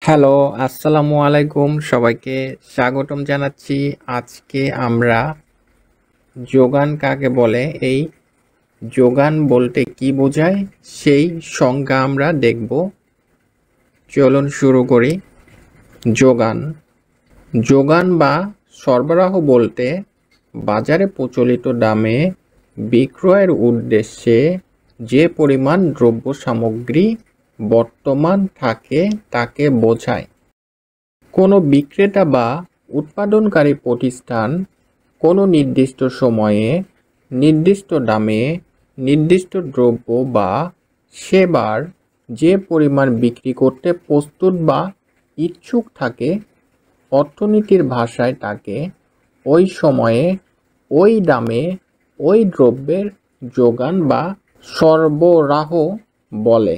Hello, আসসালামু আলাইকুম। সবাইকে স্বাগতম জানাচ্ছি। আজকে আমরা যোগান কাকে বলে, এই যোগান বলতে কি বোঝায় সেই সংজ্ঞা আমরা দেখব। চলুন শুরু করি। যোগান যোগান বা সরবরাহ বলতে বাজারে প্রচলিত দামে বিক্রয়ের উদ্দেশ্যে যে পরিমাণ দ্রব্য সামগ্রী বর্তমান থাকে তাকে বোঝায়। কোনো বিক্রেতা বা উৎপাদনকারী প্রতিষ্ঠান কোনো নির্দিষ্ট সময়ে নির্দিষ্ট দামে নির্দিষ্ট দ্রব্য বা সেবার যে পরিমাণ বিক্রি করতে প্রস্তুত বা ইচ্ছুক থাকে, অর্থনীতির ভাষায় তাকে ওই সময়ে ওই দামে ওই দ্রব্যের যোগান বা সরবরাহ বলে।